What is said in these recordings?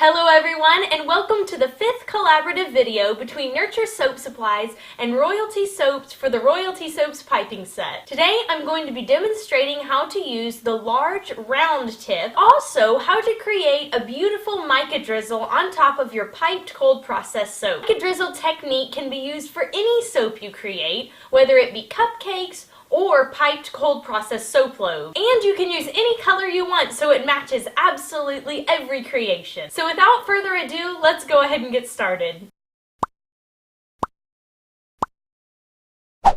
Hello everyone, and welcome to the 5th collaborative video between Nurture Soap Supplies and Royalty Soaps for the Royalty Soaps piping set. Today I'm going to be demonstrating how to use the large round tip, also how to create a beautiful mica drizzle on top of your piped cold process soap. Mica drizzle technique can be used for any soap you create, whether it be cupcakes or piped cold process soap loaves. And you can use any color you want so it matches absolutely every creation. So without further ado, let's go ahead and get started.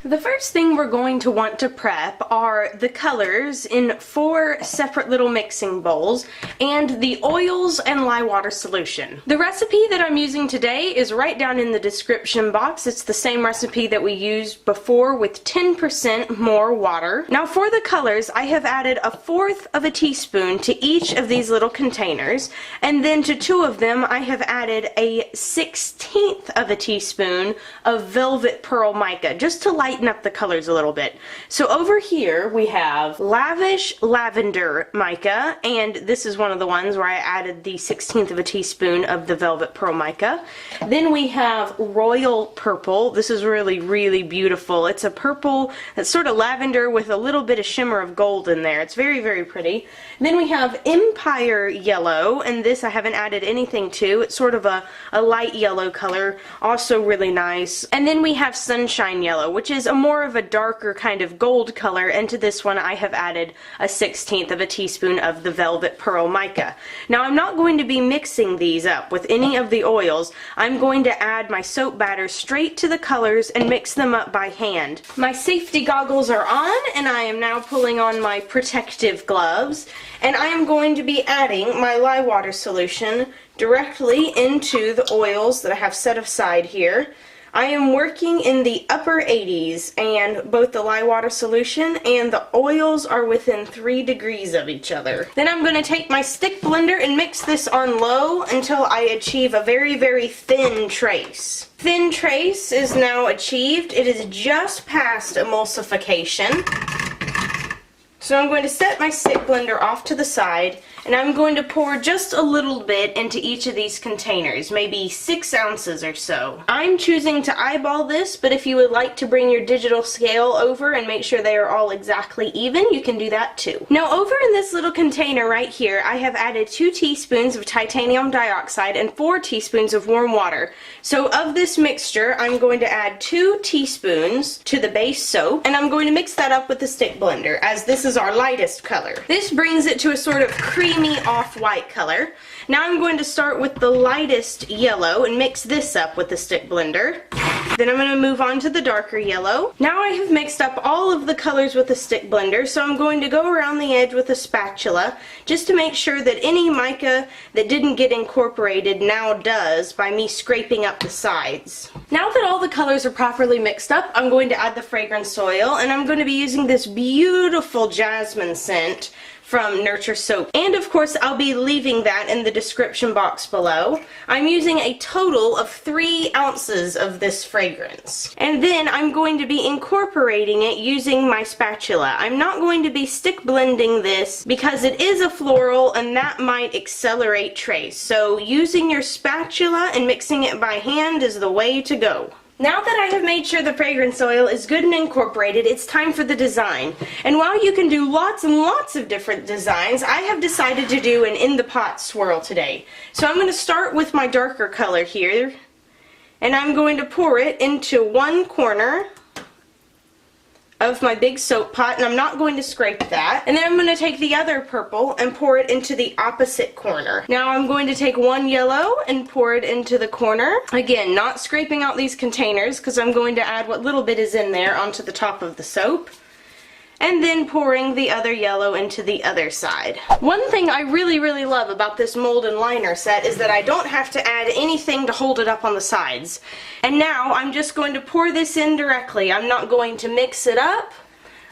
The first thing we're going to want to prep are the colors in 4 separate little mixing bowls and the oils and lye water solution. The recipe that I'm using today is right down in the description box. It's the same recipe that we used before with 10% more water. Now for the colors, I have added 1/4 of a teaspoon to each of these little containers, and then to 2 of them I have added a 1/16 of a teaspoon of velvet pearl mica, just to lighten up the colors a little bit. So over here we have Lavish Lavender Mica, and this is one of the ones where I added the 1/16 of a teaspoon of the velvet pearl mica. Then we have Royal Purple. This is really beautiful. It's a purple that's sort of lavender with a little bit of shimmer of gold in there. It's very pretty. Then we have Empire Yellow, and this I haven't added anything to. It's sort of a light yellow color, also really nice. And then we have Sunshine Yellow, which is a more of a darker kind of gold color, and to this one I have added a 1/16 of a teaspoon of the velvet pearl mica. Now I'm not going to be mixing these up with any of the oils. I'm going to add my soap batter straight to the colors and mix them up by hand. My safety goggles are on, and I am now pulling on my protective gloves, and I am going to be adding my lye water solution directly into the oils that I have set aside here. I am working in the upper 80s, and both the lye water solution and the oils are within 3 degrees of each other. Then I'm going to take my stick blender and mix this on low until I achieve a very thin trace. Thin trace is now achieved. It is just past emulsification. So I'm going to set my stick blender off to the side, and I'm going to pour just a little bit into each of these containers, maybe 6 ounces or so. I'm choosing to eyeball this, but if you would like to bring your digital scale over and make sure they are all exactly even, you can do that too. Now over in this little container right here, I have added 2 teaspoons of titanium dioxide and 4 teaspoons of warm water. So of this mixture, I'm going to add 2 teaspoons to the base soap, and I'm going to mix that up with the stick blender, as this is our lightest color. This brings it to a sort of creamy off-white color. Now I'm going to start with the lightest yellow and mix this up with the stick blender. Then I'm going to move on to the darker yellow. Now I have mixed up all of the colors with the stick blender, so I'm going to go around the edge with a spatula just to make sure that any mica that didn't get incorporated now does by me scraping up the sides. Now that all the colors are properly mixed up, I'm going to add the fragrance oil, and I'm going to be using this beautiful jasmine scent from Nurture Soap. And of course I'll be leaving that in the description box below. I'm using a total of 3 ounces of this fragrance. And then I'm going to be incorporating it using my spatula. I'm not going to be stick blending this because it is a floral and that might accelerate trace. So using your spatula and mixing it by hand is the way to go. Now that I have made sure the fragrance oil is good and incorporated, it's time for the design. And while you can do lots and lots of different designs, I have decided to do an in the pot swirl today. So I'm going to start with my darker color here, and I'm going to pour it into one corner of my big soap pot, and I'm not going to scrape that. And then I'm going to take the other purple and pour it into the opposite corner. Now I'm going to take one yellow and pour it into the corner. Again, not scraping out these containers because I'm going to add what little bit is in there onto the top of the soap. And then pouring the other yellow into the other side. One thing I really love about this mold and liner set is that I don't have to add anything to hold it up on the sides. And now I'm just going to pour this in directly. I'm not going to mix it up.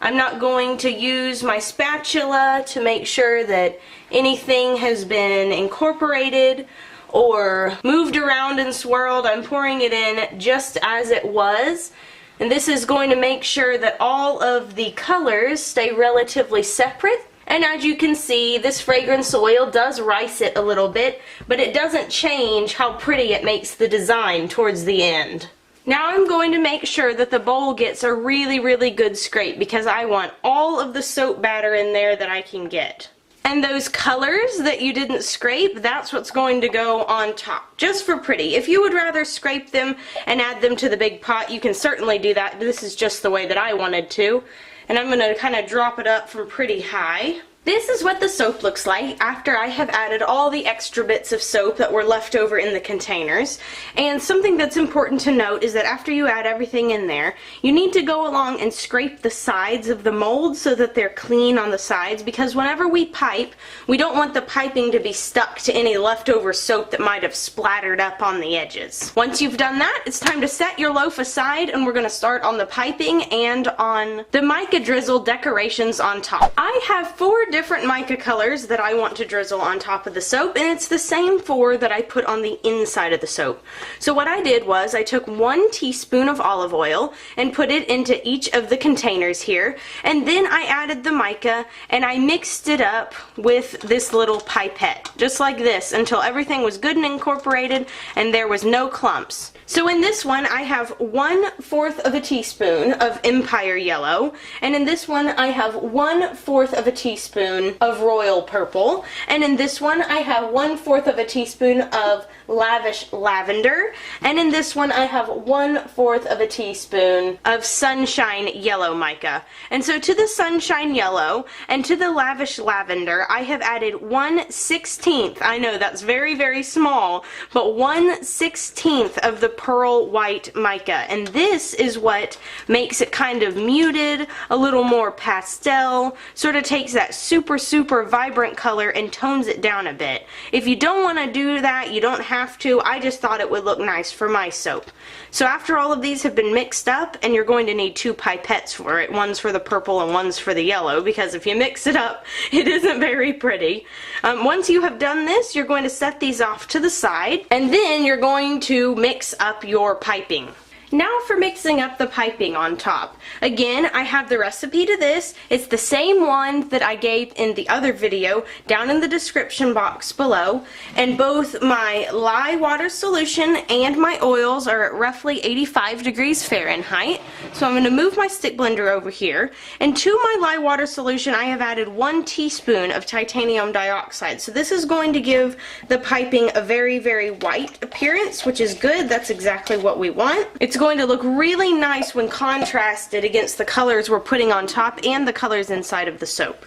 I'm not going to use my spatula to make sure that anything has been incorporated or moved around and swirled. I'm pouring it in just as it was. And this is going to make sure that all of the colors stay relatively separate And as you can see, this fragrance oil does rice it a little bit, but it doesn't change how pretty it makes the design towards the end. Now I'm going to make sure that the bowl gets a really good scrape because I want all of the soap batter in there that I can get. And those colors that you didn't scrape, that's what's going to go on top, just for pretty. If you would rather scrape them and add them to the big pot, you can certainly do that. This is just the way that I wanted to. And I'm going to kind of drop it up from pretty high. This is what the soap looks like after I have added all the extra bits of soap that were left over in the containers. And something that's important to note is that after you add everything in there, you need to go along and scrape the sides of the mold so that they're clean on the sides, because whenever we pipe, we don't want the piping to be stuck to any leftover soap that might have splattered up on the edges. Once you've done that, it's time to set your loaf aside, and we're going to start on the piping and on the Mica drizzle decorations on top. I have 4 different mica colors that I want to drizzle on top of the soap, and it's the same 4 that I put on the inside of the soap. So what I did was I took 1 teaspoon of olive oil and put it into each of the containers here, and then I added the mica and I mixed it up with this little pipette, just like this, until everything was good and incorporated and there was no clumps. So in this one I have 1/4 of a teaspoon of Empire Yellow, and in this one I have 1/4 of a teaspoon of Royal Purple, and in this one I have 1/4 of a teaspoon of Lavish Lavender, and in this one I have 1/4 of a teaspoon of Sunshine Yellow Mica. And so to the Sunshine Yellow and to the Lavish Lavender I have added 1/16, I know that's very small, but 1/16 of the Pearl White Mica, and this is what makes it kind of muted, a little more pastel, sort of takes that super vibrant color and tones it down a bit. If you don't want to do that, you don't have to. I just thought it would look nice for my soap. So after all of these have been mixed up, and you're going to need 2 pipettes for it, one's for the purple and one's for the yellow, because if you mix it up, it isn't very pretty. Once you have done this, you're going to set these off to the side, and then you're going to mix up your piping. Now for mixing up the piping on top. Again, I have the recipe to this. It's the same one that I gave in the other video down in the description box below. And both my lye water solution and my oils are at roughly 85 degrees Fahrenheit. So I'm going to move my stick blender over here. And to my lye water solution, I have added 1 teaspoon of titanium dioxide. So this is going to give the piping a very white appearance, which is good. That's exactly what we want. It's going to look really nice when contrasted against the colors we're putting on top and the colors inside of the soap.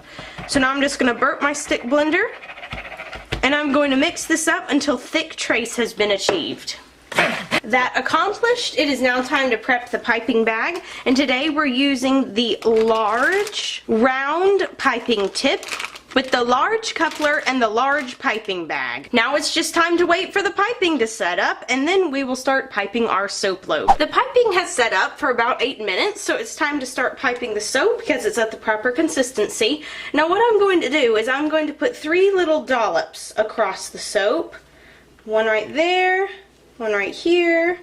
So now I'm just going to burp my stick blender, and I'm going to mix this up until thick trace has been achieved. That accomplished, it is now time to prep the piping bag, and today we're using the large round piping tip with the large coupler and the large piping bag. Now it's just time to wait for the piping to set up, and then we will start piping our soap loaf. The piping has set up for about 8 minutes, so it's time to start piping the soap because it's at the proper consistency. Now what I'm going to do is I'm going to put 3 little dollops across the soap. One right there, one right here,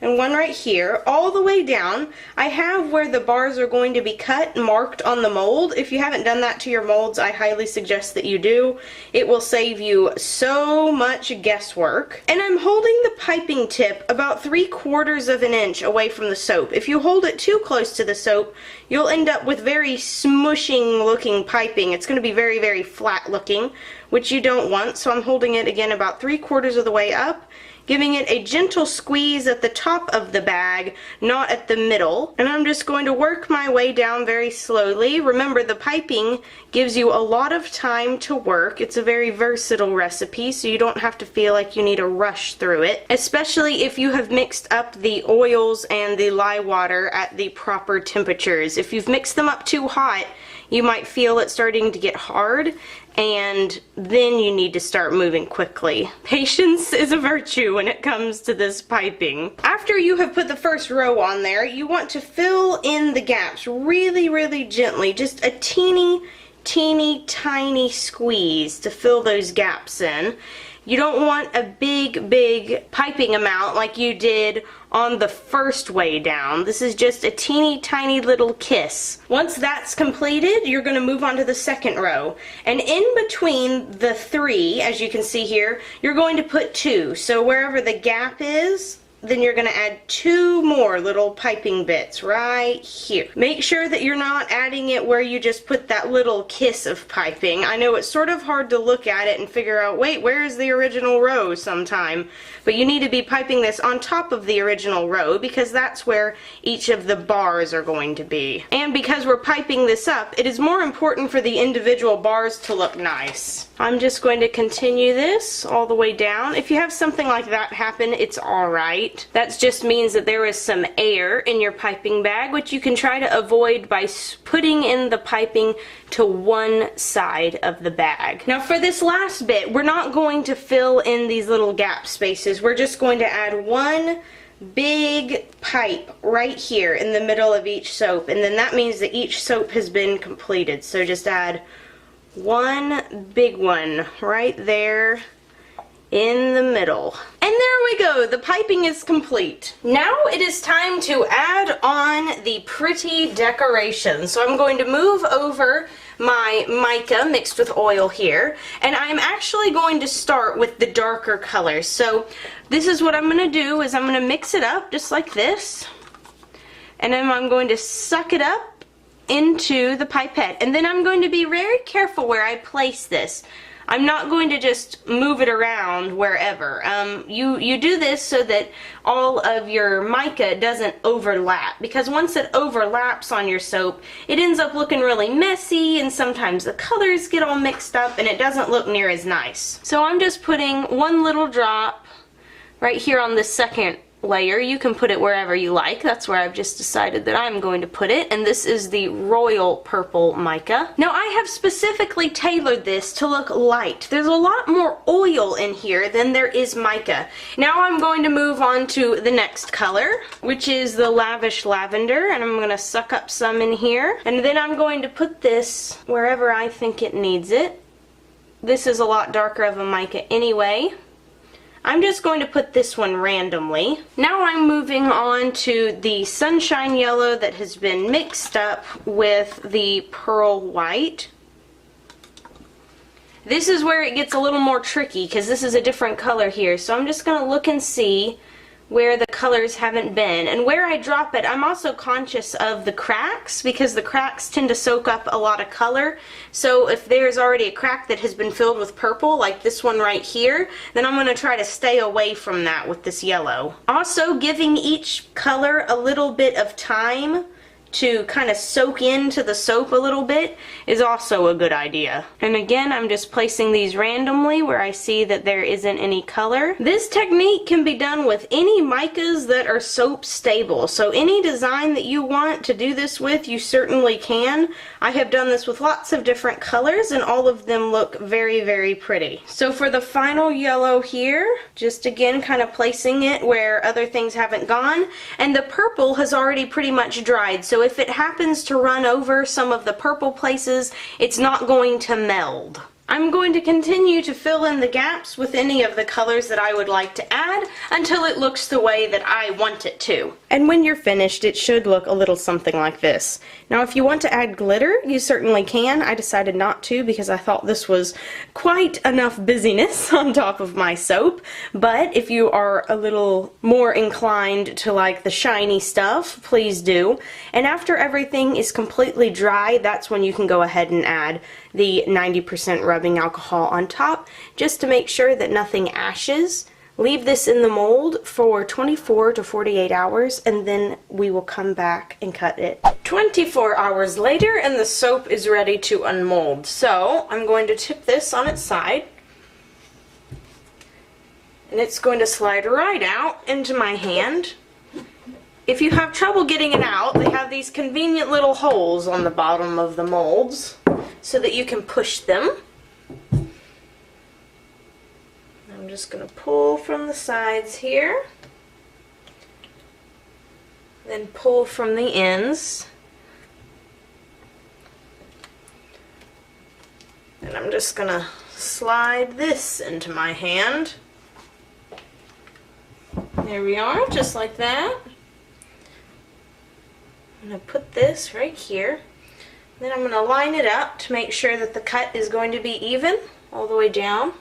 and one right here, all the way down. I have where the bars are going to be cut marked on the mold. If you haven't done that to your molds, I highly suggest that you do. It will save you so much guesswork. And I'm holding the piping tip about 3/4 of an inch away from the soap. If you hold it too close to the soap, you'll end up with very smushing looking piping. It's going to be very flat looking, which you don't want. So I'm holding it again about 3/4 of the way up, giving it a gentle squeeze at the top of the bag, not at the middle. And I'm just going to work my way down very slowly. Remember, the piping gives you a lot of time to work. It's a very versatile recipe, so you don't have to feel like you need to rush through it, especially if you have mixed up the oils and the lye water at the proper temperatures. If you've mixed them up too hot, you might feel it starting to get hard, and then you need to start moving quickly. Patience is a virtue when it comes to this piping. After you have put the first row on there, you want to fill in the gaps really gently, just a teeny tiny squeeze to fill those gaps in. You don't want a big piping amount like you did on the first way down. This is just a teeny tiny little kiss. Once that's completed, you're going to move on to the second row. And in between the 3, as you can see here, you're going to put 2. So wherever the gap is, then you're going to add 2 more little piping bits right here. Make sure that you're not adding it where you just put that little kiss of piping. I know it's sort of hard to look at it and figure out, wait, where is the original row sometime? But you need to be piping this on top of the original row because that's where each of the bars are going to be. And because we're piping this up, it is more important for the individual bars to look nice. I'm just going to continue this all the way down. If you have something like that happen, it's alright. That just means that there is some air in your piping bag, which you can try to avoid by putting in the piping to one side of the bag. Now for this last bit, we're not going to fill in these little gap spaces. We're just going to add one big pipe right here in the middle of each soap, and then that means that each soap has been completed. So just add one big one right there in the middle. And there we go, the piping is complete. Now it is time to add on the pretty decoration. So I'm going to move over my mica mixed with oil here, and I'm actually going to start with the darker colors. So this is what I'm going to do, is I'm going to mix it up just like this, and then I'm going to suck it up into the pipette, and then I'm going to be very careful where I place this. I'm not going to just move it around wherever. You do this so that all of your mica doesn't overlap, because once it overlaps on your soap, it ends up looking really messy, and sometimes the colors get all mixed up and it doesn't look near as nice. So I'm just putting one little drop right here on the second layer. You can put it wherever you like. That's where I've just decided that I'm going to put it, and this is the royal purple mica. Now I have specifically tailored this to look light. There's a lot more oil in here than there is mica. Now I'm going to move on to the next color, which is the lavish lavender, and I'm going to suck up some in here, and then I'm going to put this wherever I think it needs it. This is a lot darker of a mica anyway. I'm just going to put this one randomly. Now I'm moving on to the sunshine yellow that has been mixed up with the pearl white. This is where it gets a little more tricky because this is a different color here. So I'm just going to look and see where the colors haven't been. And where I drop it, I'm also conscious of the cracks, because the cracks tend to soak up a lot of color. So if there's already a crack that has been filled with purple, like this one right here, then I'm going to try to stay away from that with this yellow. Also, giving each color a little bit of time to kind of soak into the soap a little bit is also a good idea. And again, I'm just placing these randomly where I see that there isn't any color. This technique can be done with any micas that are soap stable. So any design that you want to do this with, you certainly can. I have done this with lots of different colors, and all of them look very, very pretty. So for the final yellow here, just again kind of placing it where other things haven't gone, and the purple has already pretty much dried. So if it happens to run over some of the purple places, it's not going to meld. I'm going to continue to fill in the gaps with any of the colors that I would like to add until it looks the way that I want it to. And when you're finished, it should look a little something like this. Now if you want to add glitter, you certainly can. I decided not to because I thought this was quite enough busyness on top of my soap. But if you are a little more inclined to like the shiny stuff, please do. And after everything is completely dry, that's when you can go ahead and add the 90% rubbing alcohol on top, just to make sure that nothing ashes. Leave this in the mold for 24 to 48 hours, and then we will come back and cut it. 24 hours later, and the soap is ready to unmold. So I'm going to tip this on its side, and it's going to slide right out into my hand. If you have trouble getting it out, they have these convenient little holes on the bottom of the molds so that you can push them. I'm just going to pull from the sides here, then pull from the ends, and I'm just going to slide this into my hand. There we are, just like that. I'm going to put this right here. Then I'm going to line it up to make sure that the cut is going to be even all the way down.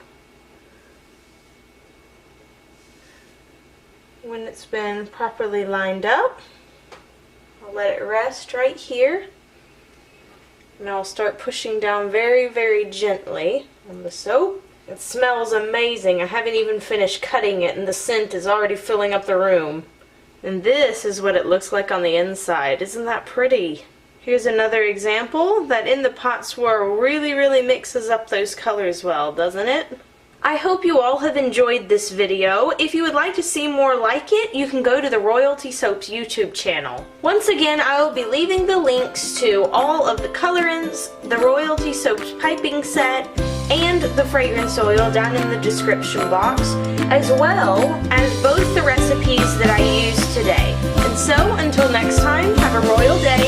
When it's been properly lined up, I'll let it rest right here. And I'll start pushing down very, very gently on the soap. It smells amazing. I haven't even finished cutting it and the scent is already filling up the room. And this is what it looks like on the inside. Isn't that pretty? Here's another example that in the pot swirl really, really mixes up those colors well, doesn't it? I hope you all have enjoyed this video. If you would like to see more like it, you can go to the Royalty Soaps YouTube channel. Once again, I will be leaving the links to all of the colorants, the Royalty Soaps piping set, and the fragrance oil down in the description box, as well as both the recipes that I used today. And so, until next time, have a royal day.